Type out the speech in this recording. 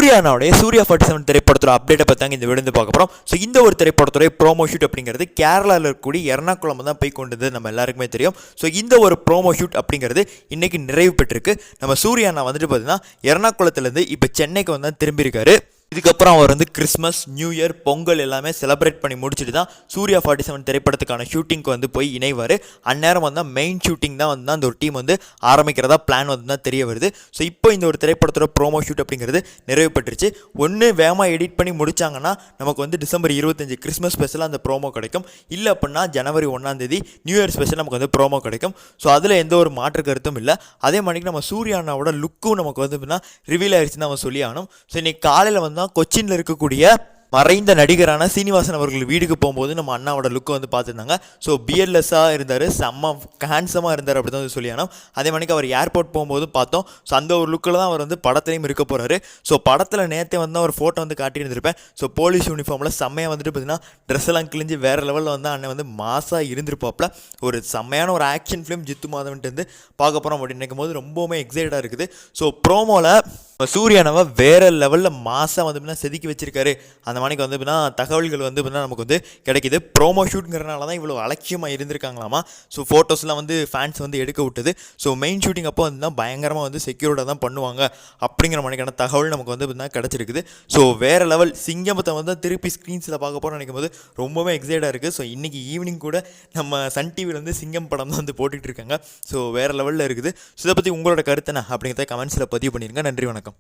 சூர்யானாவுடைய சூர்யா 47 திரைப்படத்தோட அப்டேட்டை பற்றி இந்த வீடியோ பார்க்க போகிறோம். ஸோ இந்த ஒரு திரைப்படத்துடைய ப்ரோமோ ஷூட் அப்படிங்கிறது கேரளாவில் இருக்கக்கூடிய எர்ணாகுளம் தான் போய் கொண்டது நம்ம எல்லாருக்குமே தெரியும். ஸோ இந்த ஒரு ப்ரோமோ ஷூட் அப்படிங்கிறது இன்னைக்கு நிறைவு பெற்றிருக்கு. நம்ம சூர்யானா வந்துட்டு பார்த்தீங்கன்னா எர்ணாகுளத்துலேருந்து இப்போ சென்னைக்கு வந்து திரும்பியிருக்காரு. இதுக்கப்புறம் அவர் வந்து கிறிஸ்மஸ், நியூ இயர், பொங்கல் எல்லாமே செலிப்ரேட் பண்ணி முடிச்சுட்டு தான் சூர்யா 47 திரைப்படத்துக்கான ஷூட்டிங்க்கு வந்து போய் இணைவார். அந்நேரம் வந்து மெயின் ஷூட்டிங் தான் வந்து அந்த ஒரு டீம் வந்து ஆரம்பிக்கிறதா பிளான் வந்து தான் தெரிய வருது. ஸோ இப்போ இந்த ஒரு திரைப்படத்தோட ப்ரோமோ ஷூட் அப்படிங்கிறது நிறைவு பெற்றுச்சு. ஒன்று வேகமாக எடிட் பண்ணி முடிச்சாங்கன்னா நமக்கு வந்து டிசம்பர் 25 கிறிஸ்மஸ் ஸ்பெஷலாக அந்த ப்ரோமோ கிடைக்கும். இல்லை அப்படின்னா ஜனவரி 1 நியூ இயர் ஸ்பெஷல் நமக்கு வந்து ப்ரோமோ கிடைக்கும். ஸோ அதில் எந்த ஒரு மாற்று கருத்தும் இல்லை. அதே மாதிரி நம்ம சூர்யானாவோட லுக்கும் நமக்கு வந்து எப்படின்னா ரிவீல் ஆயிடுச்சுன்னு நம்ம சொல்லி ஆகணும். ஸோ இன்னைக்கு காலையில் வந்து கொச்சின்ல இருக்கக்கூடிய மறைந்த நடிகரான சீனிவாசன் அவர்கள் வீடுக்கு போகும்போது நம்ம அண்ணாவோட லுக்கை வந்து பார்த்துருந்தாங்க. ஸோ பியர்லெஸ்ஸாக இருந்தார், செம்ம ஹேண்ட்ஸமாக இருந்தார் அப்படி தான் சொல்லியானோம். அதே மாதிரி அவர் ஏர்போர்ட் போகும்போது பார்த்தோம். ஸோ அந்த ஒரு லுக்கில் தான் அவர் வந்து படத்துலையும் இருக்க போகிறாரு. ஸோ படத்தில் நேற்றே வந்து ஒரு ஃபோட்டோ வந்து காட்டியிருந்திருப்பேன். ஸோ போலீஸ் யூனிஃபார்மில் செம்மையாக வந்துட்டு பார்த்தீங்கன்னா ட்ரெஸ் எல்லாம் கிழிஞ்சு வேறு லெவலில் வந்து அண்ணன் வந்து மாசாக இருந்திருப்பாப்பில். ஒரு செம்மையான ஒரு ஆக்ஷன் ஃபிலிம் ஜித்து மாதவன்ட்டு வந்து பார்க்க போகிறோம் அப்படின்னு நினைக்கும் போது ரொம்பவுமே எக்ஸைட்டாக இருக்குது. ஸோ ப்ரோமோவில் சூர்யானவை வேறு லெவலில் மாசாக வந்து செதுக்கி வச்சிருக்காரு. அந்த மணிக்கு வந்து தகவல்கள் வந்து நமக்கு வந்து கிடைக்கிது. ப்ரோமோ ஷூட்டுங்கிறனால தான் இவ்வளோ அலட்சியமாக இருந்திருக்காங்களாமா. ஸோ ஃபோட்டோஸ்லாம் வந்து ஃபேன்ஸ் வந்து எடுக்க விட்டுது. ஸோ மெயின் ஷூட்டிங் அப்போ வந்து தான் பயங்கரமாக வந்து செக்யூர்டாக தான் பண்ணுவாங்க அப்படிங்கிற மணிக்கான தகவல் நமக்கு வந்து கிடச்சிருக்குது. ஸோ வேறு லெவல் சிங்கமத்தை வந்து திருப்பி ஸ்க்ரீன்ஸில் பார்க்க போகிறோம் நினைக்கும் போது ரொம்பவே எக்ஸைட்டாக இருக்குது. ஸோ இன்றைக்கி ஈவினிங் கூட நம்ம சன் டிவியில் வந்து சிங்கம் படம் தான் வந்து போட்டுட்டு இருக்காங்க. ஸோ வேறு லெவலில் இருக்குது. ஸோ இதை பற்றி உங்களோட கருத்து என்ன அப்படிங்கிறத கமெண்ட்ஸில் பதிவு பண்ணிடுங்க. நன்றி, வணக்கம்.